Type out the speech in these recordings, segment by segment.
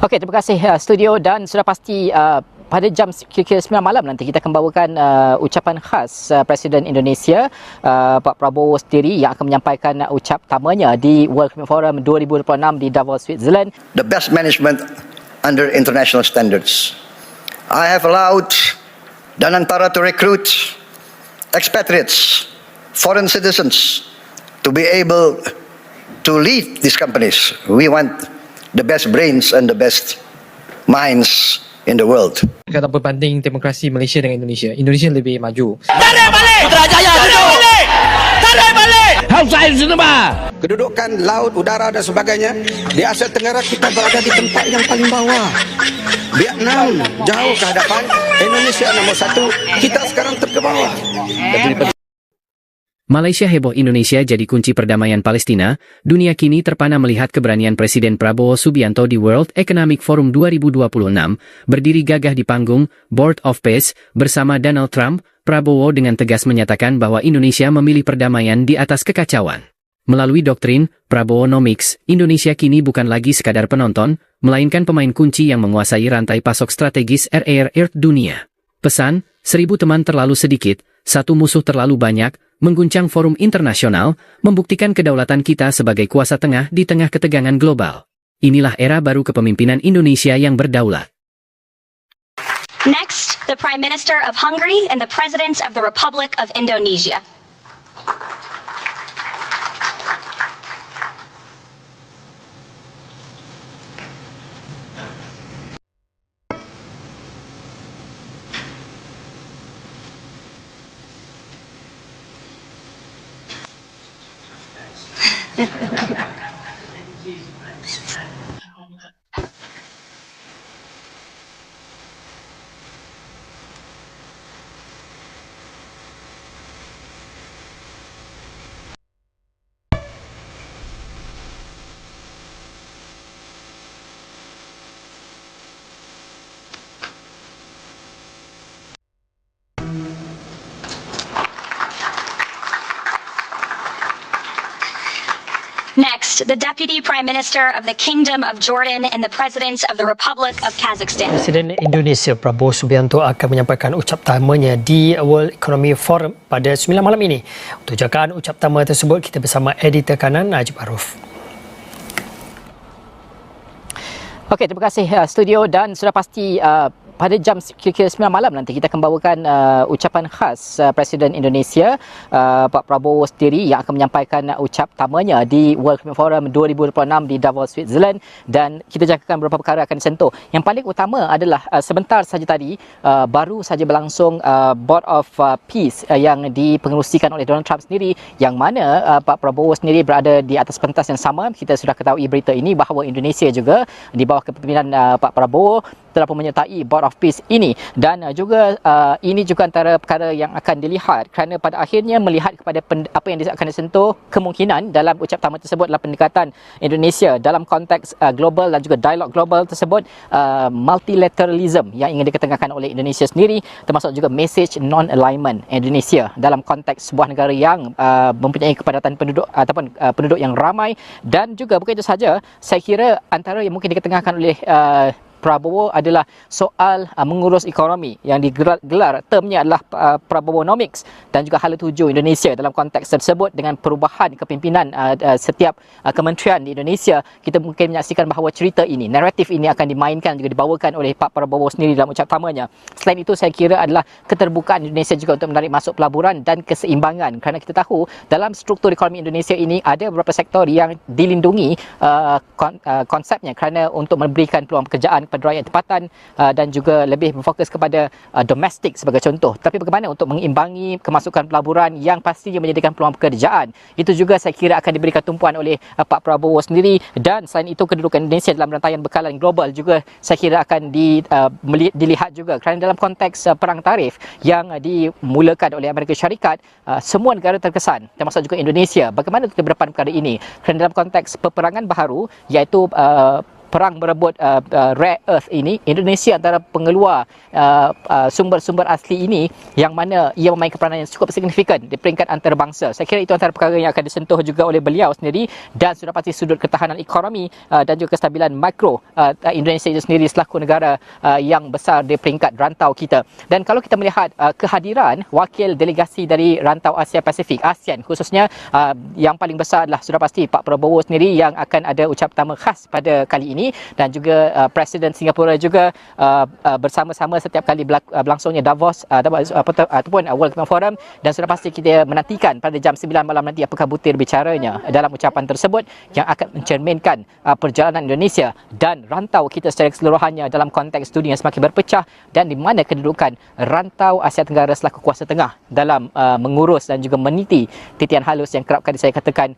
Okey, terima kasih studio, dan sudah pasti pada jam kira-kira 9 malam nanti kita akan bawakan ucapan khas Presiden Indonesia Pak Prabowo sendiri yang akan menyampaikan ucap pertamanya di World Economic Forum 2026 di Davos, Switzerland. The best management under international standards. I have allowed Danantara to recruit expatriates, foreign citizens, to be able to lead these companies. We want the best brains and the best minds in the world. Kata berbanding demokrasi Malaysia dengan Indonesia, Indonesia lebih maju. Tarik balik! Putrajaya tarik balik! Tarik balik! Outside cinema! Kedudukan laut, udara dan sebagainya di Asia Tenggara kita berada di tempat yang paling bawah. Vietnam jauh ke hadapan, Indonesia nombor 1, kita sekarang ke bawah. Malaysia heboh, Indonesia jadi kunci perdamaian Palestina. Dunia kini terpana melihat keberanian Presiden Prabowo Subianto di World Economic Forum 2026, berdiri gagah di panggung Board of Peace bersama Donald Trump. Prabowo dengan tegas menyatakan bahwa Indonesia memilih perdamaian di atas kekacauan. Melalui doktrin Prabowonomics, Indonesia kini bukan lagi sekadar penonton, melainkan pemain kunci yang menguasai rantai pasok strategis rare earth dunia. Pesan, 1000 teman terlalu sedikit, satu musuh terlalu banyak, mengguncang forum internasional, membuktikan kedaulatan kita sebagai kuasa tengah di tengah ketegangan global. Inilah era baru kepemimpinan Indonesia yang berdaulat. Next, the Prime Minister of Hungary and the President of the Republic of Indonesia. Next, the Deputy Prime Minister of the Kingdom of Jordan and the President of the Republic of Kazakhstan. Presiden Indonesia Prabowo Subianto akan menyampaikan ucap pertamanya di World Economic Forum pada 9 malam ini. Untuk jagaan ucap pertama tersebut, kita bersama editor kanan Najib Aruf. Okey, terima kasih studio, dan sudah pasti pada jam kira-kira 9 malam nanti kita akan bawakan ucapan khas Presiden Indonesia Pak Prabowo sendiri yang akan menyampaikan ucap pertamanya di World Economic Forum 2026 di Davos, Switzerland, dan kita jangkakan beberapa perkara akan disentuh. Yang paling utama adalah sebentar saja tadi baru saja berlangsung Board of Peace yang dipengerusikan oleh Donald Trump sendiri, yang mana Pak Prabowo sendiri berada di atas pentas yang sama. Kita sudah ketahui berita ini bahawa Indonesia juga di bawah kepimpinan Pak Prabowo telah pun menyertai Board of Peace ini, dan juga ini juga antara perkara yang akan dilihat, kerana pada akhirnya melihat kepada apa yang akan disentuh, kemungkinan dalam ucap pertama tersebut adalah pendekatan Indonesia dalam konteks global dan juga dialog global tersebut, multilateralism yang ingin diketengahkan oleh Indonesia sendiri, termasuk juga message non-alignment Indonesia dalam konteks sebuah negara yang mempunyai kepadatan penduduk ataupun penduduk yang ramai. Dan juga bukan itu saja, saya kira antara yang mungkin diketengahkan oleh Prabowo adalah soal mengurus ekonomi yang digelar termnya adalah Prabowonomics, dan juga hala tuju Indonesia dalam konteks tersebut dengan perubahan kepimpinan setiap kementerian di Indonesia. Kita mungkin menyaksikan bahawa cerita ini, naratif ini akan dimainkan juga dibawakan oleh Pak Prabowo sendiri dalam ucap pertamanya. Selain itu, saya kira adalah keterbukaan Indonesia juga untuk menarik masuk pelaburan dan keseimbangan, kerana kita tahu dalam struktur ekonomi Indonesia ini ada beberapa sektor yang dilindungi konsepnya kerana untuk memberikan peluang pekerjaan kepada rakyat tempatan dan juga lebih berfokus kepada domestik sebagai contoh. Tapi bagaimana untuk mengimbangi kemasukan pelaburan yang pastinya menyediakan peluang pekerjaan, itu juga saya kira akan diberikan tumpuan oleh Pak Prabowo sendiri. Dan selain itu, kedudukan Indonesia dalam rantaian bekalan global juga saya kira akan dilihat juga, kerana dalam konteks perang tarif yang dimulakan oleh Amerika Syarikat, semua negara terkesan termasuk juga Indonesia. Bagaimana kita berdepan perkara ini, kerana dalam konteks peperangan baharu, iaitu perang berebut rare earth ini, Indonesia antara pengeluar sumber-sumber asli ini yang mana ia memainkan peranan yang cukup signifikan di peringkat antarabangsa. Saya kira itu antara perkara yang akan disentuh juga oleh beliau sendiri, dan sudah pasti sudut ketahanan ekonomi dan juga kestabilan makro Indonesia itu sendiri selaku negara yang besar di peringkat rantau kita. Dan kalau kita melihat kehadiran wakil delegasi dari rantau Asia Pasifik, ASEAN khususnya, yang paling besar adalah sudah pasti Pak Prabowo sendiri yang akan ada ucap pertama khas pada kali ini, dan juga Presiden Singapura juga bersama-sama setiap kali berlangsungnya Davos ataupun World Economic Forum, dan sudah pasti kita menantikan pada jam 9 malam nanti apakah butir bicaranya dalam ucapan tersebut yang akan mencerminkan perjalanan Indonesia dan rantau kita secara keseluruhannya dalam konteks dunia yang semakin berpecah, dan di mana kedudukan rantau Asia Tenggara selaku kuasa tengah dalam mengurus dan juga meniti titian halus yang kerap kali saya katakan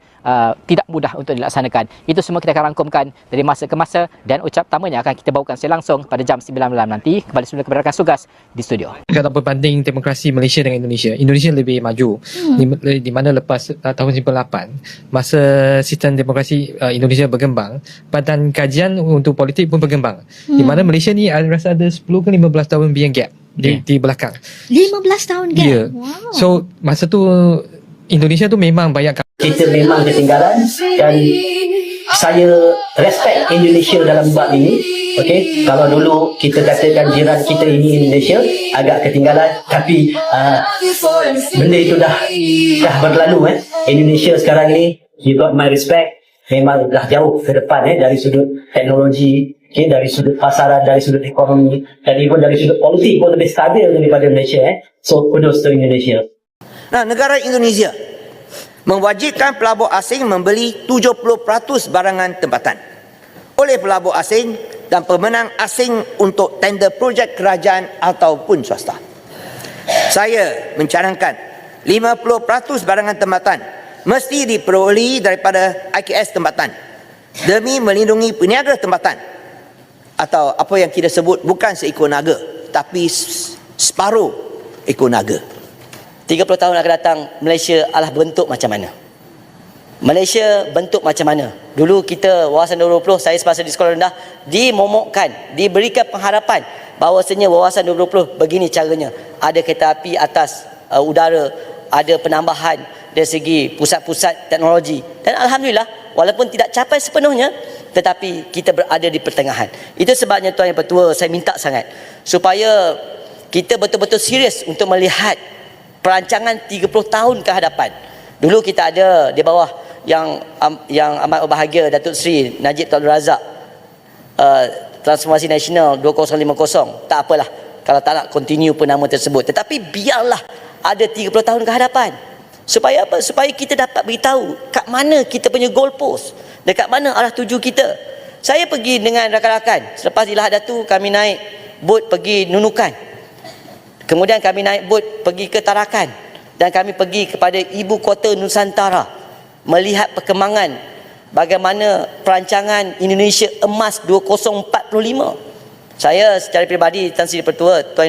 tidak mudah untuk dilaksanakan. Itu semua kita akan rangkumkan dari masa ke masa, dan ucap pertamanya akan kita bawakan secara langsung pada jam 9 malam nanti. Kembali semula kepada rakan tugas di studio. Kalau berbanding demokrasi Malaysia dengan Indonesia, Indonesia lebih maju. Di mana lepas tahun 98, masa sistem demokrasi Indonesia berkembang, Badan Kajian untuk Politik pun berkembang. Di mana Malaysia ni rasa ada 10 ke 15 tahun punya gap di belakang. 15 tahun gap? Ya. Wow. So masa tu Indonesia tu memang banyak kita memang ketinggalan, dan saya respect Indonesia dalam bab ini. Okey, kalau dulu kita katakan jiran kita ini Indonesia agak ketinggalan, tapi benda itu dah berlalu. Indonesia sekarang ini, you got my respect, memang dah jauh ke depan dari sudut teknologi, dari sudut pasaran, dari sudut ekonomi, dan even dari sudut politik pun lebih stabil daripada Malaysia. So kudos to Indonesia. Nah, negara Indonesia mewajibkan pelabur asing membeli 70% barangan tempatan oleh pelabur asing dan pemenang asing untuk tender projek kerajaan ataupun swasta. Saya mencadangkan 50% barangan tempatan mesti diperolehi daripada IKS tempatan demi melindungi peniaga tempatan, atau apa yang kita sebut bukan seekor naga tapi separuh ekor naga. 30 tahun akan datang, Malaysia adalah bentuk macam mana? Malaysia bentuk macam mana? Dulu kita Wawasan 2020, saya semasa di sekolah rendah, dimomokkan, diberikan pengharapan bahawasanya Wawasan 2020 begini caranya. Ada kereta api atas udara, ada penambahan dari segi pusat-pusat teknologi. Dan Alhamdulillah, walaupun tidak capai sepenuhnya, tetapi kita berada di pertengahan. Itu sebabnya Tuan Yang Pertua, saya minta sangat supaya kita betul-betul serius untuk melihat perancangan 30 tahun ke hadapan. Dulu kita ada di bawah yang amat berbahagia Datuk Seri Najib Tun Razak, Transformasi Nasional 2050. Tak apalah kalau tak nak continue pun nama tersebut, tetapi biarlah ada 30 tahun ke hadapan. Supaya apa? Supaya kita dapat beritahu kat mana kita punya goalpost, dekat mana arah tuju kita. Saya pergi dengan rakan-rakan, selepas di Lahad Datu kami naik bot pergi Nunukan. Kemudian kami naik bot pergi ke Tarakan, dan kami pergi kepada ibu kota Nusantara melihat perkembangan bagaimana perancangan Indonesia Emas 2045. Saya secara peribadi, Tuan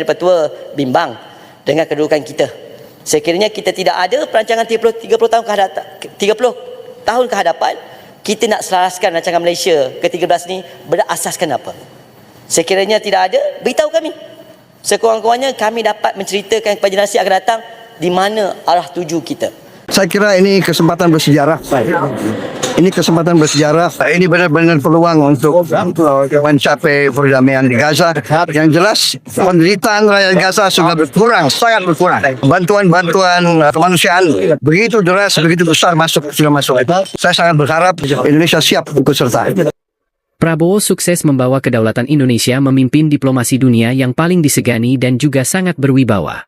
Yang Pertua bimbang dengan kedudukan kita. Sekiranya kita tidak ada perancangan 30 tahun ke hadapan, kita nak selaraskan rancangan Malaysia ke-13 ni berasaskan apa? Sekiranya tidak ada, beritahu kami. Sekurang-kurangnya kami dapat menceritakan kepada generasi akan datang di mana arah tuju kita. Saya kira ini kesempatan bersejarah. Ini kesempatan bersejarah. Ini benar-benar peluang untuk mencapai perdamaian di Gaza. Yang jelas, penderitaan rakyat Gaza sudah berkurang, sangat berkurang. Bantuan-bantuan kemanusiaan begitu deras, begitu besar sudah masuk. Saya sangat berharap Indonesia siap ikut serta. Prabowo sukses membawa kedaulatan Indonesia memimpin diplomasi dunia yang paling disegani dan juga sangat berwibawa.